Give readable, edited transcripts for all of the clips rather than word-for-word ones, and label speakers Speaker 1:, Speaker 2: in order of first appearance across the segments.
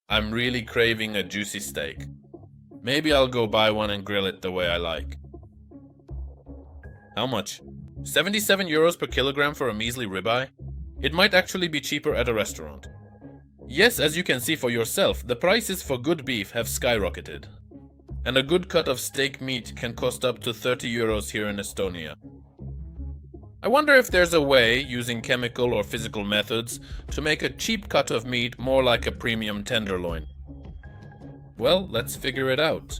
Speaker 1: I'm really craving a juicy steak. Maybe I'll go buy one and grill it the way I like. How much? 77 euros per kilogram for a measly ribeye? It might actually be cheaper at a restaurant. Yes, as you can see for yourself, the prices for good beef have skyrocketed. And a good cut of steak meat can cost up to 30 euros here in Estonia. I wonder if there's a way, using chemical or physical methods, to make a cheap cut of meat more like a premium tenderloin. Well, let's figure it out.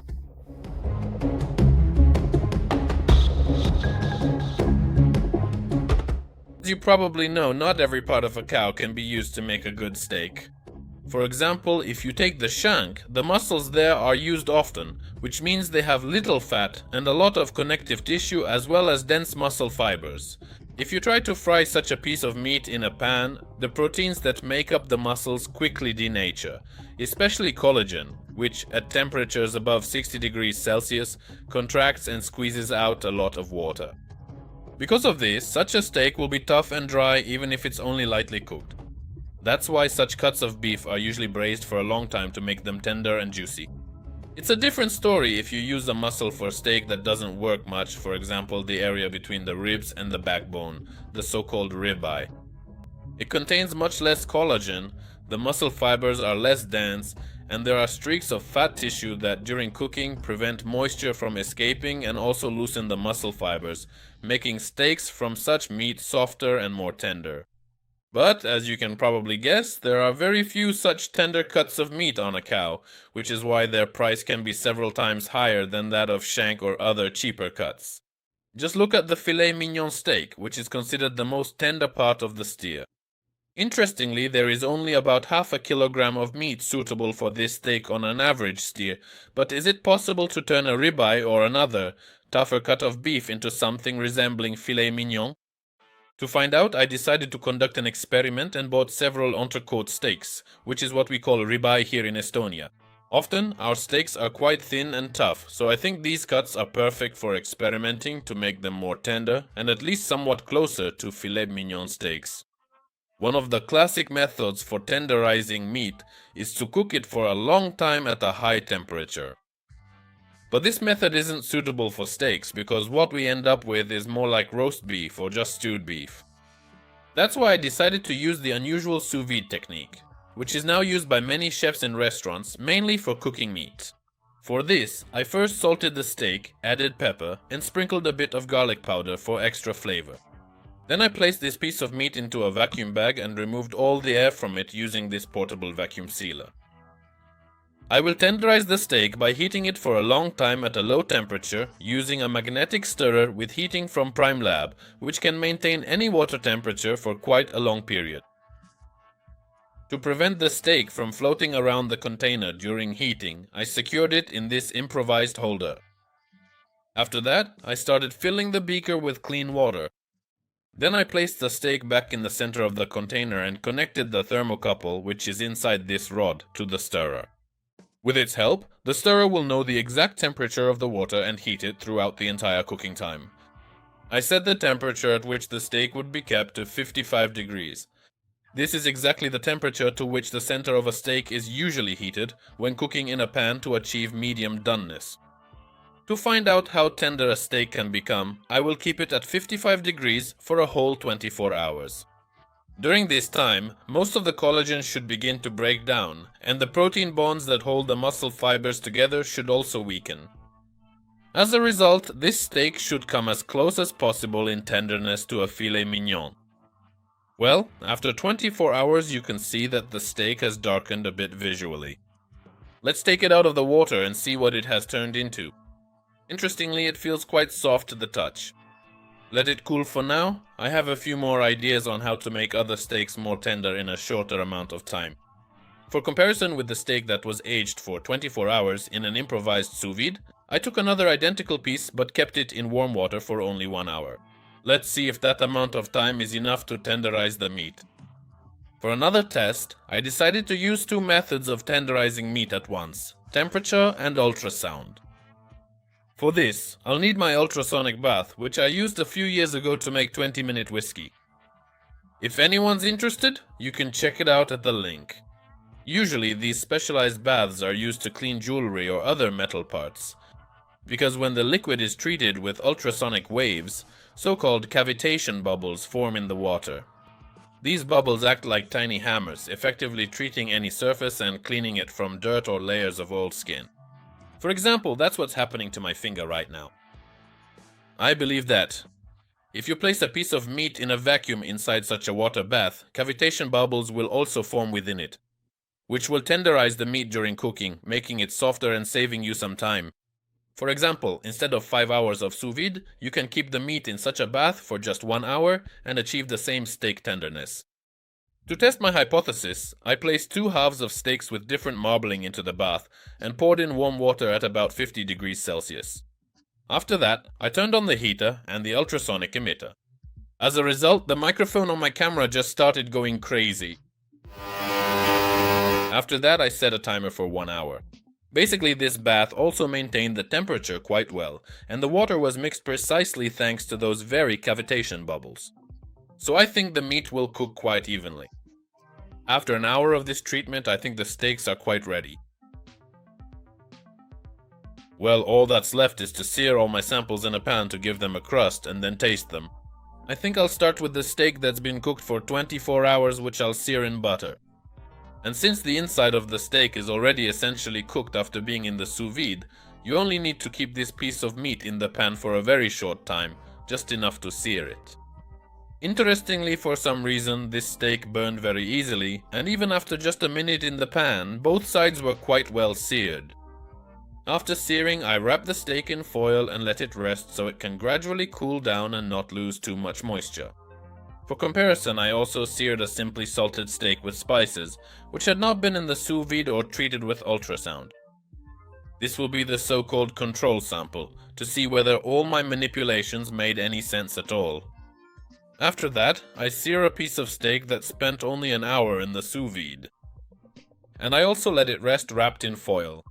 Speaker 1: As you probably know, not every part of a cow can be used to make a good steak. For example, if you take the shank, the muscles there are used often, which means they have little fat and a lot of connective tissue as well as dense muscle fibers. If you try to fry such a piece of meat in a pan, the proteins that make up the muscles quickly denature, especially collagen, which at temperatures above 60 degrees Celsius contracts and squeezes out a lot of water. Because of this, such a steak will be tough and dry even if it's only lightly cooked. That's why such cuts of beef are usually braised for a long time to make them tender and juicy. It's a different story if you use a muscle for steak that doesn't work much, for example the area between the ribs and the backbone, the so-called ribeye. It contains much less collagen, the muscle fibers are less dense, and there are streaks of fat tissue that during cooking prevent moisture from escaping and also loosen the muscle fibers, making steaks from such meat softer and more tender. But, as you can probably guess, there are very few such tender cuts of meat on a cow, which is why their price can be several times higher than that of shank or other cheaper cuts. Just look at the filet mignon steak, which is considered the most tender part of the steer. Interestingly, there is only about half a kilogram of meat suitable for this steak on an average steer, but is it possible to turn a ribeye or another, tougher cut of beef into something resembling filet mignon? To find out, I decided to conduct an experiment and bought several entrecôte steaks, which is what we call ribeye here in Estonia. Often, our steaks are quite thin and tough, so I think these cuts are perfect for experimenting to make them more tender and at least somewhat closer to filet mignon steaks. One of the classic methods for tenderizing meat is to cook it for a long time at a high temperature. But this method isn't suitable for steaks because what we end up with is more like roast beef or just stewed beef. That's why I decided to use the unusual sous-vide technique, which is now used by many chefs in restaurants, mainly for cooking meat. For this, I first salted the steak, added pepper, and sprinkled a bit of garlic powder for extra flavor. Then I placed this piece of meat into a vacuum bag and removed all the air from it using this portable vacuum sealer. I will tenderize the steak by heating it for a long time at a low temperature using a magnetic stirrer with heating from PrimeLab, which can maintain any water temperature for quite a long period. To prevent the steak from floating around the container during heating, I secured it in this improvised holder. After that, I started filling the beaker with clean water. Then I placed the steak back in the center of the container and connected the thermocouple, which is inside this rod, to the stirrer. With its help, the stirrer will know the exact temperature of the water and heat it throughout the entire cooking time. I set the temperature at which the steak would be kept to 55 degrees. This is exactly the temperature to which the center of a steak is usually heated when cooking in a pan to achieve medium doneness. To find out how tender a steak can become, I will keep it at 55 degrees for a whole 24 hours. During this time, most of the collagen should begin to break down, and the protein bonds that hold the muscle fibers together should also weaken. As a result, this steak should come as close as possible in tenderness to a filet mignon. Well, after 24 hours you can see that the steak has darkened a bit visually. Let's take it out of the water and see what it has turned into. Interestingly, it feels quite soft to the touch. Let it cool for now. I have a few more ideas on how to make other steaks more tender in a shorter amount of time. For comparison with the steak that was aged for 24 hours in an improvised sous-vide, I took another identical piece but kept it in warm water for only 1 hour. Let's see if that amount of time is enough to tenderize the meat. For another test, I decided to use two methods of tenderizing meat at once, temperature and ultrasound. For this, I'll need my ultrasonic bath, which I used a few years ago to make 20-minute whiskey. If anyone's interested, you can check it out at the link. Usually, these specialized baths are used to clean jewelry or other metal parts, because when the liquid is treated with ultrasonic waves, so-called cavitation bubbles form in the water. These bubbles act like tiny hammers, effectively treating any surface and cleaning it from dirt or layers of old skin. For example, that's what's happening to my finger right now. I believe that if you place a piece of meat in a vacuum inside such a water bath, cavitation bubbles will also form within it, which will tenderize the meat during cooking, making it softer and saving you some time. For example, instead of 5 hours of sous vide, you can keep the meat in such a bath for just 1 hour and achieve the same steak tenderness. To test my hypothesis, I placed 2 halves of steaks with different marbling into the bath and poured in warm water at about 50 degrees Celsius. After that, I turned on the heater and the ultrasonic emitter. As a result, the microphone on my camera just started going crazy. After that, I set a timer for 1 hour. Basically, this bath also maintained the temperature quite well, and the water was mixed precisely thanks to those very cavitation bubbles. So I think the meat will cook quite evenly. After an hour of this treatment, I think the steaks are quite ready. Well, all that's left is to sear all my samples in a pan to give them a crust and then taste them. I think I'll start with the steak that's been cooked for 24 hours, which I'll sear in butter. And since the inside of the steak is already essentially cooked after being in the sous vide, you only need to keep this piece of meat in the pan for a very short time, just enough to sear it. Interestingly, for some reason, this steak burned very easily, and even after just a minute in the pan, both sides were quite well seared. After searing, I wrap the steak in foil and let it rest so it can gradually cool down and not lose too much moisture. For comparison, I also seared a simply salted steak with spices, which had not been in the sous vide or treated with ultrasound. This will be the so-called control sample, to see whether all my manipulations made any sense at all. After that, I sear a piece of steak that spent only an hour in the sous vide. And I also let it rest wrapped in foil.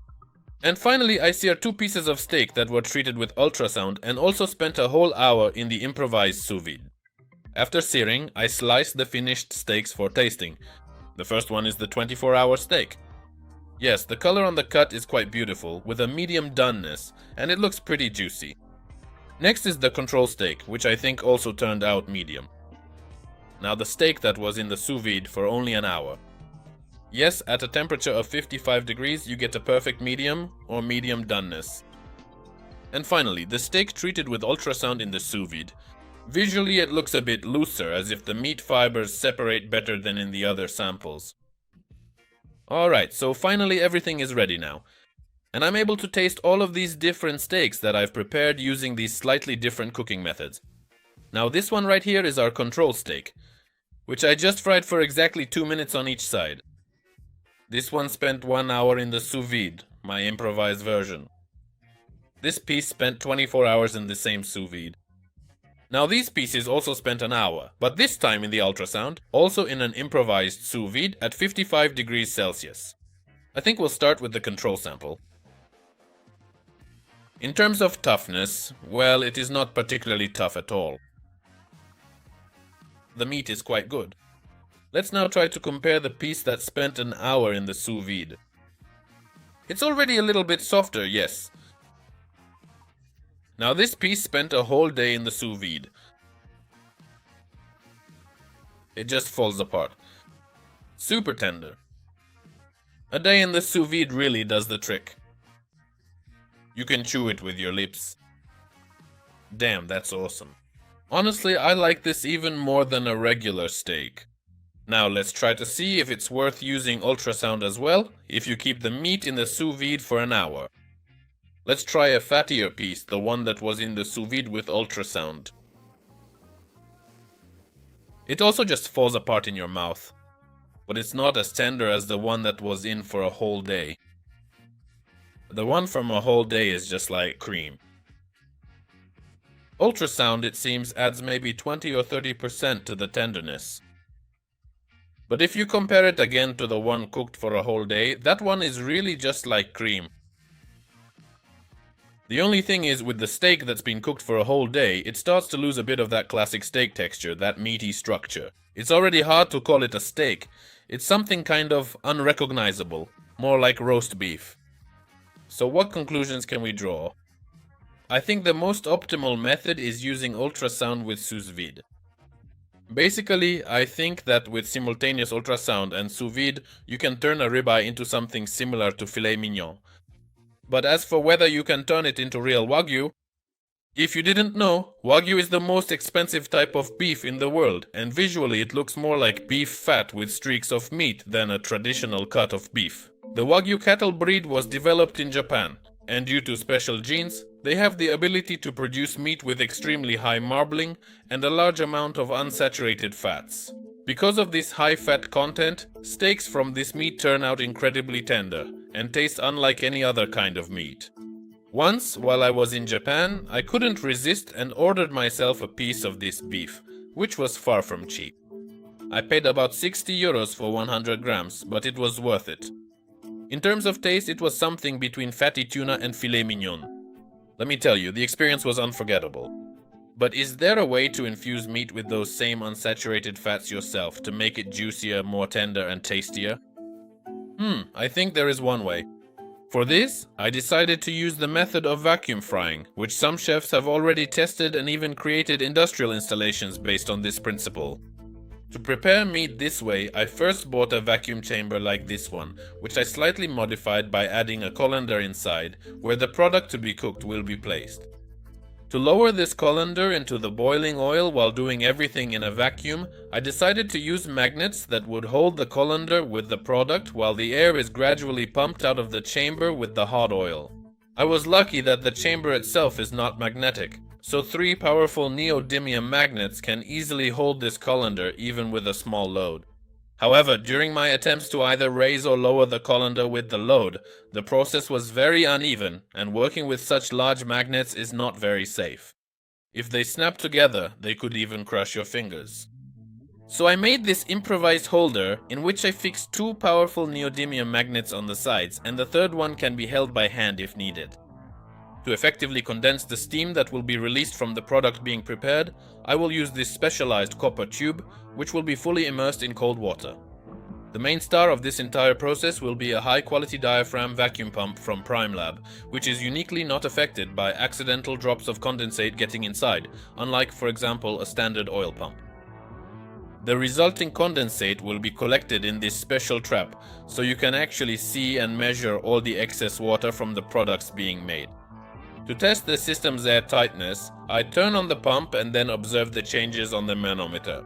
Speaker 1: And finally, I sear 2 pieces of steak that were treated with ultrasound and also spent a whole hour in the improvised sous vide. After searing, I slice the finished steaks for tasting. The first one is the 24-hour steak. Yes, the color on the cut is quite beautiful, with a medium doneness, and it looks pretty juicy. Next is the control steak, which I think also turned out medium. Now the steak that was in the sous vide for only an hour. Yes, at a temperature of 55 degrees, you get a perfect medium or medium doneness. And finally, the steak treated with ultrasound in the sous vide. Visually, it looks a bit looser, as if the meat fibers separate better than in the other samples. Alright, so finally everything is ready now. And I'm able to taste all of these different steaks that I've prepared using these slightly different cooking methods. Now this one right here is our control steak, which I just fried for exactly 2 minutes on each side. This one spent 1 hour in the sous vide, my improvised version. This piece spent 24 hours in the same sous vide. Now these pieces also spent an hour, but this time in the ultrasound, also in an improvised sous vide at 55 degrees Celsius. I think we'll start with the control sample. In terms of toughness, well, it is not particularly tough at all. The meat is quite good. Let's now try to compare the piece that spent an hour in the sous vide. It's already a little bit softer, yes. Now this piece spent a whole day in the sous vide. It just falls apart. Super tender. A day in the sous vide really does the trick. You can chew it with your lips. Damn, that's awesome. Honestly, I like this even more than a regular steak. Now let's try to see if it's worth using ultrasound as well, if you keep the meat in the sous vide for an hour. Let's try a fattier piece, the one that was in the sous vide with ultrasound. It also just falls apart in your mouth, but it's not as tender as the one that was in for a whole day. The one from a whole day is just like cream. Ultrasound, it seems, adds maybe 20 or 30% to the tenderness. But if you compare it again to the one cooked for a whole day, that one is really just like cream. The only thing is, with the steak that's been cooked for a whole day, it starts to lose a bit of that classic steak texture, that meaty structure. It's already hard to call it a steak. It's something kind of unrecognizable, more like roast beef. So what conclusions can we draw? I think the most optimal method is using ultrasound with sous-vide. Basically, I think that with simultaneous ultrasound and sous-vide, you can turn a ribeye into something similar to filet mignon. But as for whether you can turn it into real wagyu, if you didn't know, wagyu is the most expensive type of beef in the world, and visually it looks more like beef fat with streaks of meat than a traditional cut of beef. The wagyu cattle breed was developed in Japan, and due to special genes, they have the ability to produce meat with extremely high marbling and a large amount of unsaturated fats. Because of this high fat content, steaks from this meat turn out incredibly tender and taste unlike any other kind of meat. Once, while I was in Japan, I couldn't resist and ordered myself a piece of this beef, which was far from cheap. I paid about 60 euros for 100 grams, but it was worth it. In terms of taste, it was something between fatty tuna and filet mignon. Let me tell you, the experience was unforgettable. But is there a way to infuse meat with those same unsaturated fats yourself to make it juicier, more tender and tastier? I think there is one way. For this, I decided to use the method of vacuum frying, which some chefs have already tested and even created industrial installations based on this principle. To prepare meat this way, I first bought a vacuum chamber like this one, which I slightly modified by adding a colander inside, where the product to be cooked will be placed. To lower this colander into the boiling oil while doing everything in a vacuum, I decided to use magnets that would hold the colander with the product while the air is gradually pumped out of the chamber with the hot oil. I was lucky that the chamber itself is not magnetic, so 3 powerful neodymium magnets can easily hold this colander even with a small load. However, during my attempts to either raise or lower the colander with the load, the process was very uneven, and working with such large magnets is not very safe. If they snap together, they could even crush your fingers. So I made this improvised holder in which I fixed 2 powerful neodymium magnets on the sides, and the third one can be held by hand if needed. To effectively condense the steam that will be released from the product being prepared, I will use this specialized copper tube, which will be fully immersed in cold water. The main star of this entire process will be a high-quality diaphragm vacuum pump from PrimeLab, which is uniquely not affected by accidental drops of condensate getting inside, unlike, for example, a standard oil pump. The resulting condensate will be collected in this special trap, so you can actually see and measure all the excess water from the products being made. To test the system's air tightness, I turn on the pump and then observe the changes on the manometer.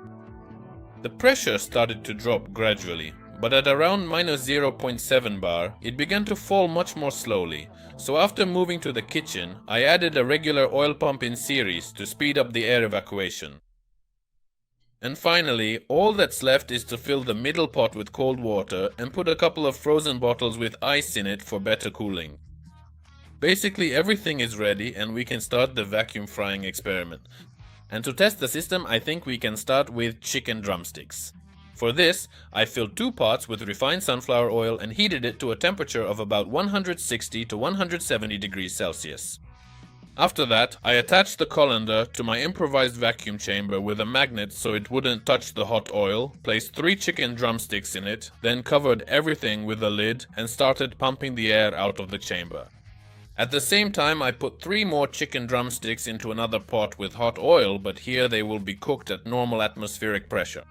Speaker 1: The pressure started to drop gradually, but at around -0.7 bar, it began to fall much more slowly, so after moving to the kitchen, I added a regular oil pump in series to speed up the air evacuation. And finally, all that's left is to fill the middle pot with cold water and put a couple of frozen bottles with ice in it for better cooling. Basically everything is ready and we can start the vacuum frying experiment. And to test the system, I think we can start with chicken drumsticks. For this, I filled 2 pots with refined sunflower oil and heated it to a temperature of about 160 to 170 degrees Celsius. After that, I attached the colander to my improvised vacuum chamber with a magnet so it wouldn't touch the hot oil, placed 3 chicken drumsticks in it, then covered everything with a lid and started pumping the air out of the chamber. At the same time, I put 3 more chicken drumsticks into another pot with hot oil, but here they will be cooked at normal atmospheric pressure.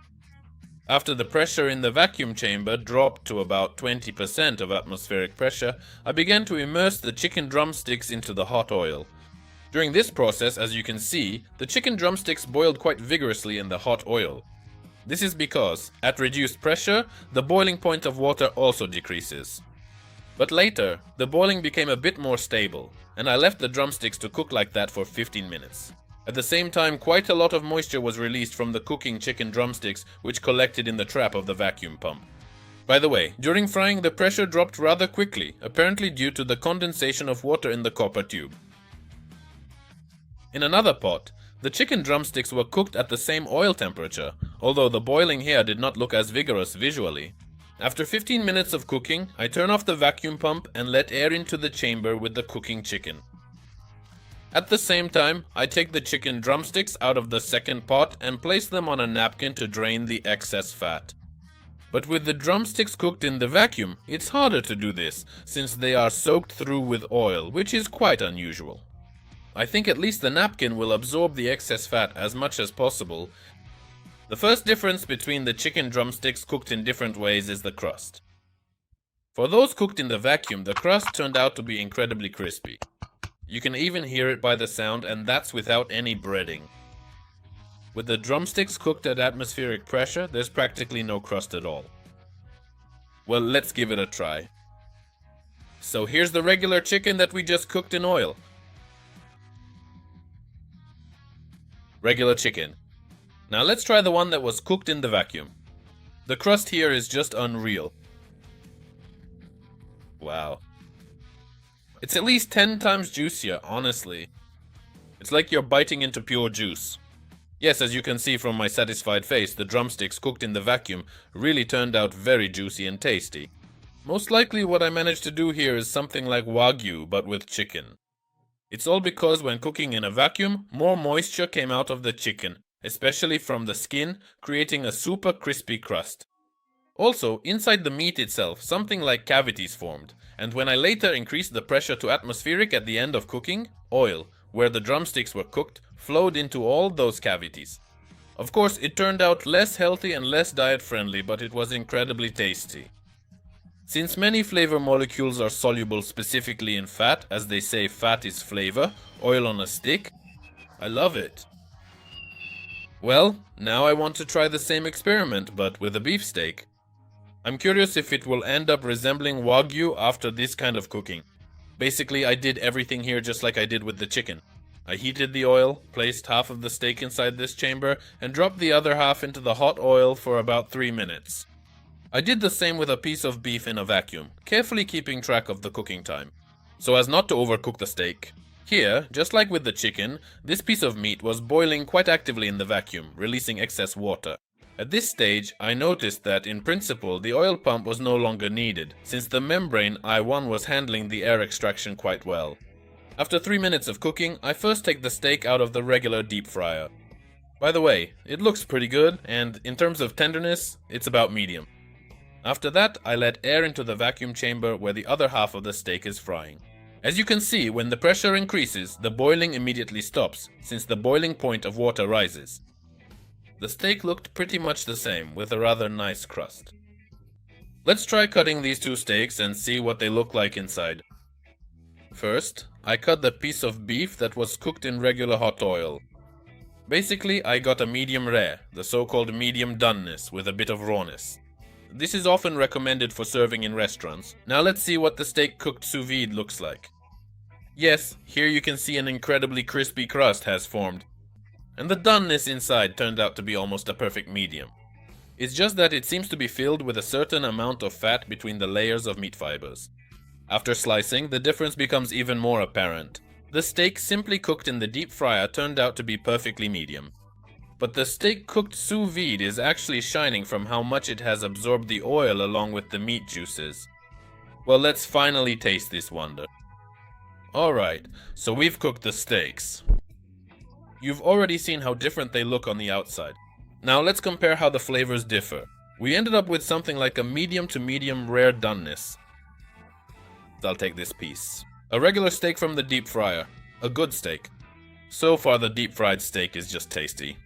Speaker 1: After the pressure in the vacuum chamber dropped to about 20% of atmospheric pressure, I began to immerse the chicken drumsticks into the hot oil. During this process, as you can see, the chicken drumsticks boiled quite vigorously in the hot oil. This is because, at reduced pressure, the boiling point of water also decreases. But later, the boiling became a bit more stable, and I left the drumsticks to cook like that for 15 minutes. At the same time, quite a lot of moisture was released from the cooking chicken drumsticks, which collected in the trap of the vacuum pump. By the way, during frying the pressure dropped rather quickly, apparently due to the condensation of water in the copper tube. In another pot, the chicken drumsticks were cooked at the same oil temperature, although the boiling here did not look as vigorous visually. After 15 minutes of cooking, I turn off the vacuum pump and let air into the chamber with the cooking chicken. At the same time, I take the chicken drumsticks out of the second pot and place them on a napkin to drain the excess fat. But with the drumsticks cooked in the vacuum, it's harder to do this, since they are soaked through with oil, which is quite unusual. I think at least the napkin will absorb the excess fat as much as possible. The first difference between the chicken drumsticks cooked in different ways is the crust. For those cooked in the vacuum, the crust turned out to be incredibly crispy. You can even hear it by the sound, and that's without any breading. With the drumsticks cooked at atmospheric pressure, there's practically no crust at all. Well, let's give it a try. So here's the regular chicken that we just cooked in oil. Regular chicken. Now let's try the one that was cooked in the vacuum. The crust here is just unreal. Wow. It's at least 10 times juicier, honestly. It's like you're biting into pure juice. Yes, as you can see from my satisfied face, the drumsticks cooked in the vacuum really turned out very juicy and tasty. Most likely what I managed to do here is something like wagyu, but with chicken. It's all because when cooking in a vacuum, more moisture came out of the chicken, especially from the skin, creating a super crispy crust. Also, inside the meat itself, something like cavities formed, and when I later increased the pressure to atmospheric at the end of cooking, oil, where the drumsticks were cooked, flowed into all those cavities. Of course, it turned out less healthy and less diet-friendly, but it was incredibly tasty. Since many flavor molecules are soluble specifically in fat, as they say fat is flavor, oil on a stick, I love it. Well, now I want to try the same experiment, but with a beefsteak. I'm curious if it will end up resembling wagyu after this kind of cooking. Basically, I did everything here just like I did with the chicken. I heated the oil, placed half of the steak inside this chamber, and dropped the other half into the hot oil for about 3 minutes. I did the same with a piece of beef in a vacuum, carefully keeping track of the cooking time, so as not to overcook the steak. Here, just like with the chicken, this piece of meat was boiling quite actively in the vacuum, releasing excess water. At this stage, I noticed that, in principle, the oil pump was no longer needed, since the membrane I1 was handling the air extraction quite well. After 3 minutes of cooking, I first take the steak out of the regular deep fryer. By the way, it looks pretty good, and in terms of tenderness, it's about medium. After that, I let air into the vacuum chamber where the other half of the steak is frying. As you can see, when the pressure increases, the boiling immediately stops, since the boiling point of water rises. The steak looked pretty much the same, with a rather nice crust. Let's try cutting these two steaks and see what they look like inside. First, I cut the piece of beef that was cooked in regular hot oil. Basically, I got a medium rare, the so-called medium doneness, with a bit of rawness. This is often recommended for serving in restaurants. Now let's see what the steak cooked sous vide looks like. Yes, here you can see an incredibly crispy crust has formed. And the doneness inside turned out to be almost a perfect medium. It's just that it seems to be filled with a certain amount of fat between the layers of meat fibers. After slicing, the difference becomes even more apparent. The steak simply cooked in the deep fryer turned out to be perfectly medium. But the steak cooked sous vide is actually shining from how much it has absorbed the oil along with the meat juices. Well, let's finally taste this wonder. Alright, so we've cooked the steaks. You've already seen how different they look on the outside. Now let's compare how the flavors differ. We ended up with something like a medium to medium rare doneness. I'll take this piece. A regular steak from the deep fryer. A good steak. So far the deep fried steak is just tasty.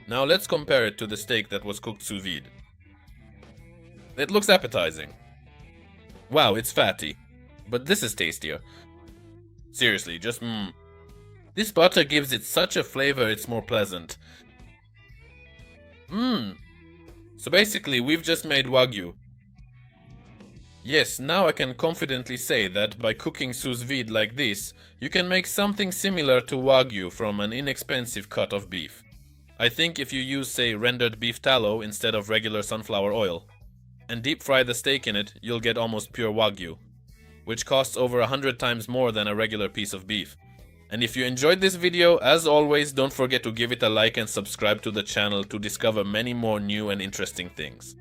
Speaker 1: Now let's compare it to the steak that was cooked sous vide. It looks appetizing. Wow, it's fatty. But this is tastier. Seriously, just This butter gives it such a flavor, it's more pleasant. So basically, we've just made wagyu. Yes, now I can confidently say that by cooking sous vide like this, you can make something similar to wagyu from an inexpensive cut of beef. I think if you use, say, rendered beef tallow instead of regular sunflower oil, and deep fry the steak in it, you'll get almost pure wagyu, which costs over 100 times more than a regular piece of beef. And if you enjoyed this video, as always, don't forget to give it a like and subscribe to the channel to discover many more new and interesting things.